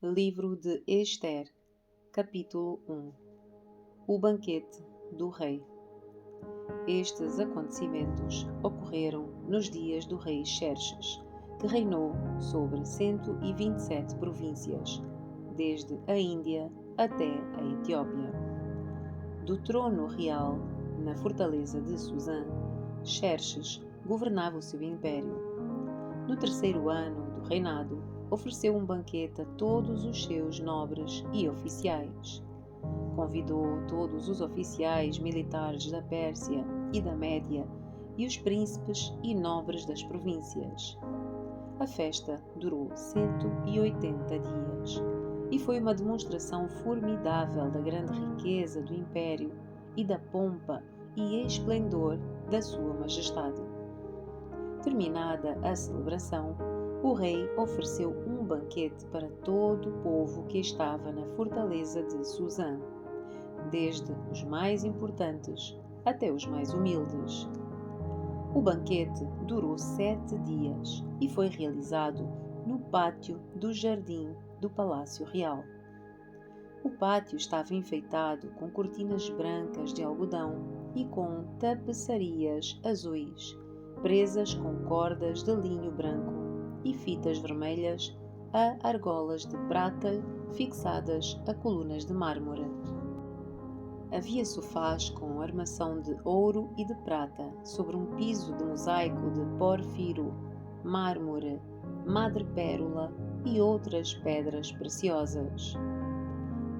Livro de Ester, capítulo 1. O banquete do rei. Estes acontecimentos ocorreram nos dias do rei Xerxes, que reinou sobre 127 províncias, desde a Índia até a Etiópia. Do trono real, na fortaleza de Susã, Xerxes governava o seu império. No terceiro ano do reinado, ofereceu um banquete a todos os seus nobres e oficiais. Convidou todos os oficiais militares da Pérsia e da Média e os príncipes e nobres das províncias. A festa durou 180 dias e foi uma demonstração formidável da grande riqueza do império e da pompa e esplendor da sua majestade. Terminada a celebração, o rei ofereceu um banquete para todo o povo que estava na fortaleza de Susã, desde os mais importantes até os mais humildes. O banquete durou 7 dias e foi realizado no pátio do jardim do Palácio Real. O pátio estava enfeitado com cortinas brancas de algodão e com tapeçarias azuis, presas com cordas de linho branco e fitas vermelhas a argolas de prata fixadas a colunas de mármore. Havia sofás com armação de ouro e de prata sobre um piso de mosaico de porfiro, mármore, madrepérola e outras pedras preciosas.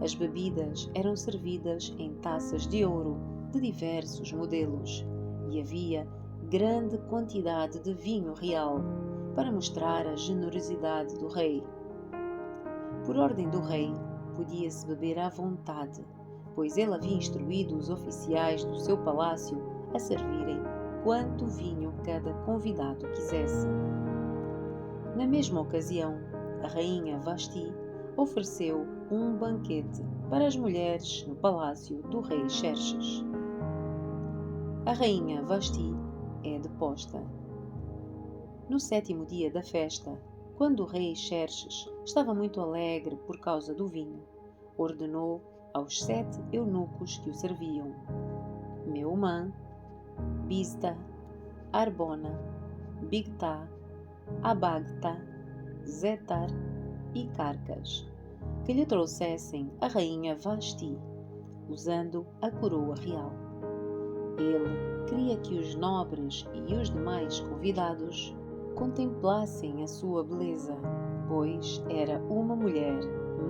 As bebidas eram servidas em taças de ouro de diversos modelos e havia grande quantidade de vinho real para mostrar a generosidade do rei. Por ordem do rei, podia-se beber à vontade, pois ele havia instruído os oficiais do seu palácio a servirem quanto vinho cada convidado quisesse. Na mesma ocasião, a rainha Vasti ofereceu um banquete para as mulheres no palácio do rei Xerxes. A rainha Vasti é deposta. No 7º dia da festa, quando o rei Xerxes estava muito alegre por causa do vinho, ordenou aos 7 eunucos que o serviam, Meumã, Bizta, Arbona, Bigtá, Abagtá, Zetar e Carcas, que lhe trouxessem a rainha Vasti, usando a coroa real. Ele queria que os nobres e os demais convidados contemplassem a sua beleza, pois era uma mulher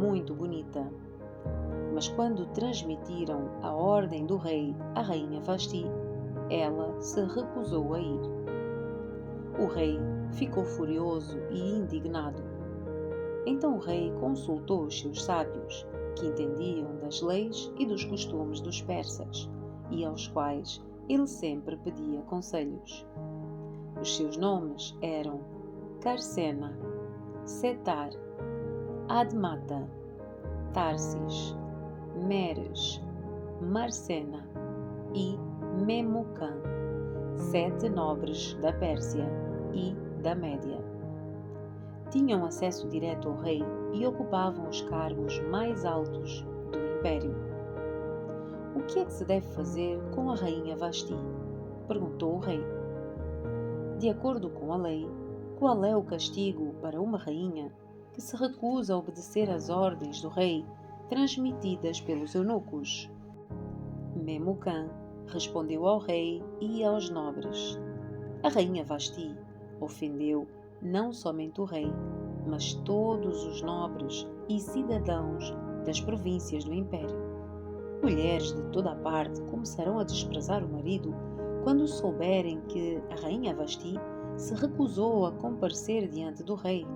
muito bonita. Mas quando transmitiram a ordem do rei à rainha Vasti, ela se recusou a ir. O rei ficou furioso e indignado. Então o rei consultou os seus sábios, que entendiam das leis e dos costumes dos persas, e aos quais ele sempre pedia conselhos. Os seus nomes eram Carcena, Setar, Admata, Tarsis, Meres, Marcena e Memucã, 7 nobres da Pérsia e da Média. Tinham acesso direto ao rei e ocupavam os cargos mais altos do império. O que é que se deve fazer com a rainha Vasti? Perguntou o rei. De acordo com a lei, qual é o castigo para uma rainha que se recusa a obedecer às ordens do rei transmitidas pelos eunucos? Memucã respondeu ao rei e aos nobres. A rainha Vasti ofendeu não somente o rei, mas todos os nobres e cidadãos das províncias do império. Mulheres de toda a parte começarão a desprezar o marido quando souberem que a rainha Vasti se recusou a comparecer diante do rei.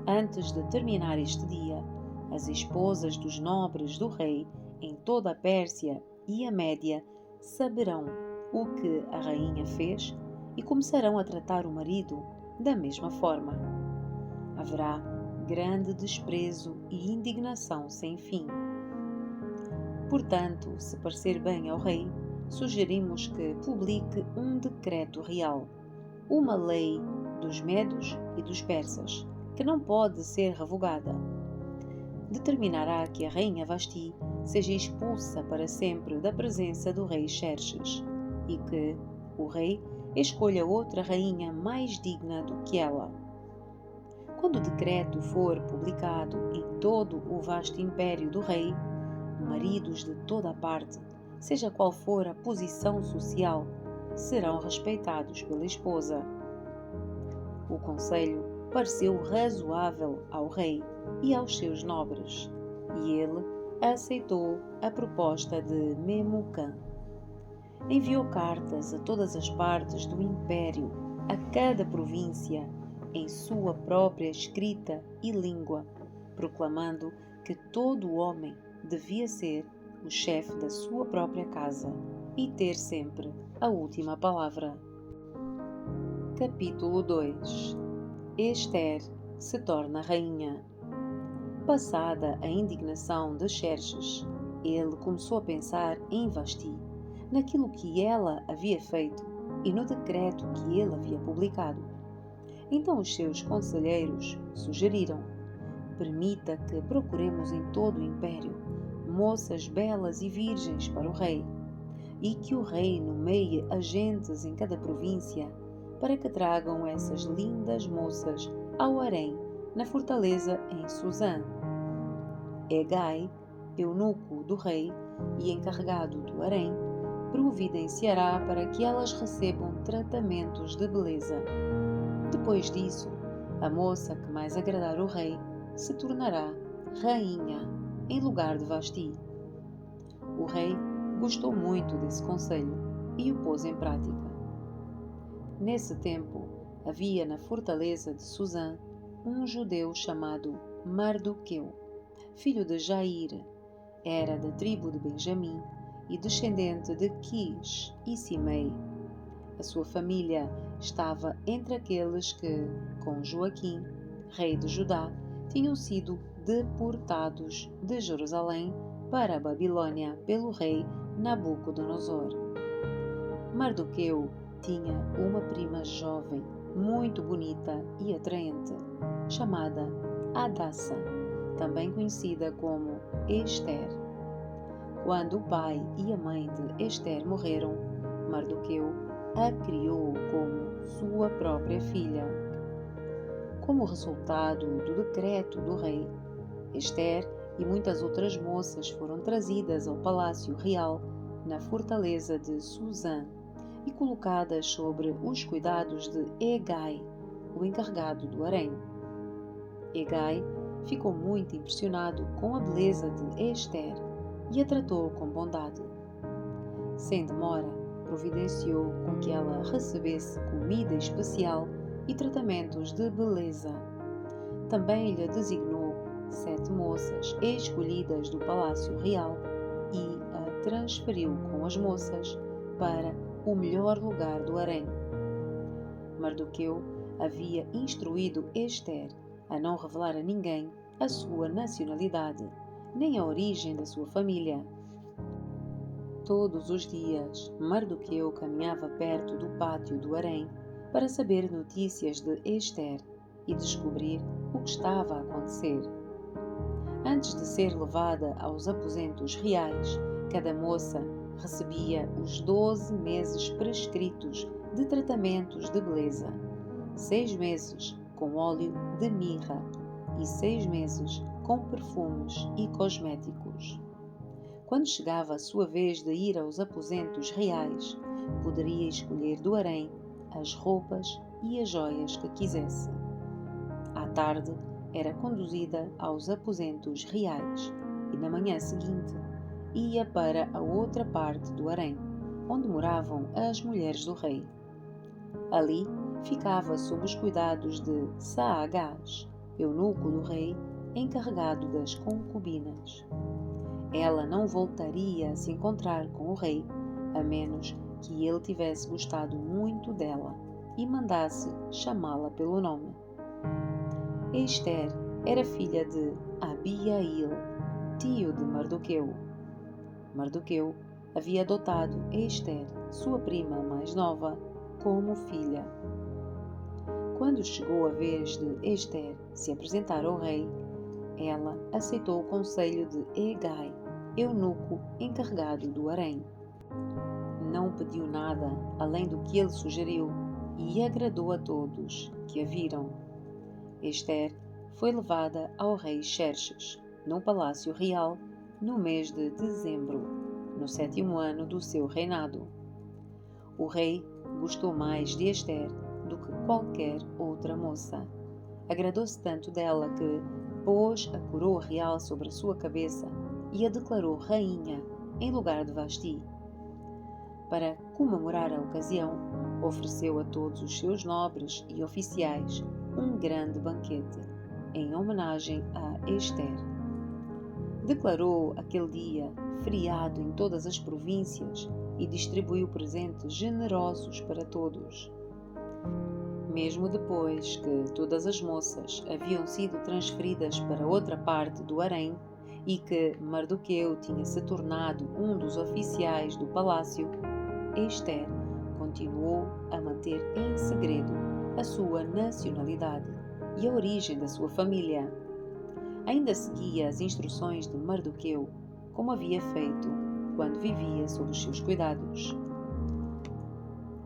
Antes de terminar este dia, as esposas dos nobres do rei em toda a Pérsia e a Média saberão o que a rainha fez e começarão a tratar o marido da mesma forma. Haverá grande desprezo e indignação sem fim. Portanto, se parecer bem ao rei, sugerimos que publique um decreto real, uma lei dos medos e dos persas, que não pode ser revogada. determinará que a rainha Vasti seja expulsa para sempre da presença do rei Xerxes e que o rei escolha outra rainha mais digna do que ela. Quando o decreto for publicado em todo o vasto império do rei, maridos de toda a parte, seja qual for a posição social, serão respeitados pela esposa. O conselho pareceu razoável ao rei e aos seus nobres, e ele aceitou a proposta de Memucã. Enviou cartas a todas as partes do império, a cada província, em sua própria escrita e língua, proclamando que todo homem devia ser o chefe da sua própria casa e ter sempre a última palavra. Capítulo 2. Ester se torna rainha. Passada a indignação de Xerxes, ele começou a pensar em Vasti, naquilo que ela havia feito e no decreto que ele havia publicado. Então os seus conselheiros sugeriram: permita que procuremos em todo o império moças belas e virgens para o rei, e que o rei nomeie agentes em cada província para que tragam essas lindas moças ao harém na fortaleza em Suzã. Hegai, eunuco do rei e encarregado do harém, providenciará para que elas recebam tratamentos de beleza. Depois disso, a moça que mais agradar o rei se tornará rainha em lugar de Vasti. O rei gostou muito desse conselho e o pôs em prática. Nesse tempo, havia na fortaleza de Suzã um judeu chamado Mardoqueu, filho de Jair. Era da tribo de Benjamim e descendente de Quis e Simei. A sua família estava entre aqueles que, com Joaquim, rei de Judá, tinham sido deportados de Jerusalém para a Babilônia pelo rei Nabucodonosor. Mardoqueu tinha uma prima jovem, muito bonita e atraente, chamada Hadassa, também conhecida como Ester. Quando o pai e a mãe de Ester morreram, Mardoqueu a criou como sua própria filha. Como resultado do decreto do rei, Ester e muitas outras moças foram trazidas ao palácio real na fortaleza de Suzã e colocadas sobre os cuidados de Hegai, o encarregado do harém. Hegai ficou muito impressionado com a beleza de Ester e a tratou com bondade. Sem demora, providenciou com que ela recebesse comida especial e tratamentos de beleza. Também lhe designou 7 moças escolhidas do palácio real e a transferiu com as moças para o melhor lugar do harém. Mardoqueu havia instruído Ester a não revelar a ninguém a sua nacionalidade, nem a origem da sua família. Todos os dias, Mardoqueu caminhava perto do pátio do harém para saber notícias de Ester e descobrir o que estava a acontecer. Antes de ser levada aos aposentos reais, cada moça recebia os 12 meses prescritos de tratamentos de beleza, 6 meses com óleo de mirra e 6 meses com perfumes e cosméticos. Quando chegava a sua vez de ir aos aposentos reais, poderia escolher do harém as roupas e as joias que quisesse. À tarde, era conduzida aos aposentos reais e, na manhã seguinte, ia para a outra parte do harém, onde moravam as mulheres do rei. Ali, ficava sob os cuidados de Saagás, eunuco do rei, encarregado das concubinas. Ela não voltaria a se encontrar com o rei, a menos que ele tivesse gostado muito dela e mandasse chamá-la pelo nome. Ester era filha de Abiail, tio de Mardoqueu. Mardoqueu havia adotado Ester, sua prima mais nova, como filha. Quando chegou a vez de Ester se apresentar ao rei, ela aceitou o conselho de Hegai, eunuco encarregado do harém. Não pediu nada além do que ele sugeriu e agradou a todos que a viram. Esther foi levada ao rei Xerxes, no palácio real, no mês de dezembro, no 7º ano do seu reinado. O rei gostou mais de Esther do que qualquer outra moça. Agradou-se tanto dela que pôs a coroa real sobre a sua cabeça e a declarou rainha em lugar de Vasti. Para comemorar a ocasião, ofereceu a todos os seus nobres e oficiais um grande banquete, em homenagem a Esther. Declarou aquele dia feriado em todas as províncias e distribuiu presentes generosos para todos. Mesmo depois que todas as moças haviam sido transferidas para outra parte do harém e que Mardoqueu tinha se tornado um dos oficiais do palácio, Esther continuou a manter em segredo a sua nacionalidade e a origem da sua família. Ainda seguia as instruções de Mardoqueu, como havia feito quando vivia sob os seus cuidados.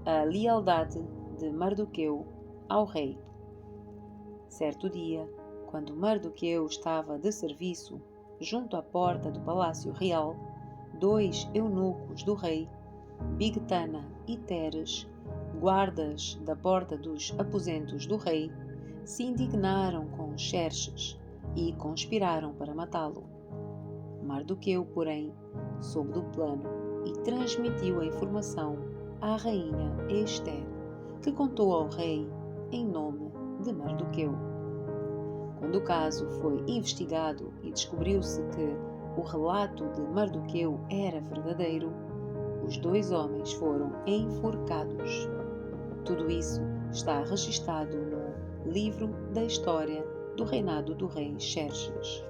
A lealdade de Mardoqueu ao rei. Certo dia, quando Mardoqueu estava de serviço junto à porta do palácio real, 2 eunucos do rei, Bigtana e Teres, guardas da porta dos aposentos do rei, se indignaram com Xerxes e conspiraram para matá-lo. Mardoqueu, porém, soube do plano e transmitiu a informação à rainha Esther, que contou ao rei em nome de Mardoqueu. Quando o caso foi investigado e descobriu-se que o relato de Mardoqueu era verdadeiro, os 2 homens foram enforcados. Tudo isso está registado no livro da história do reinado do rei Xerxes.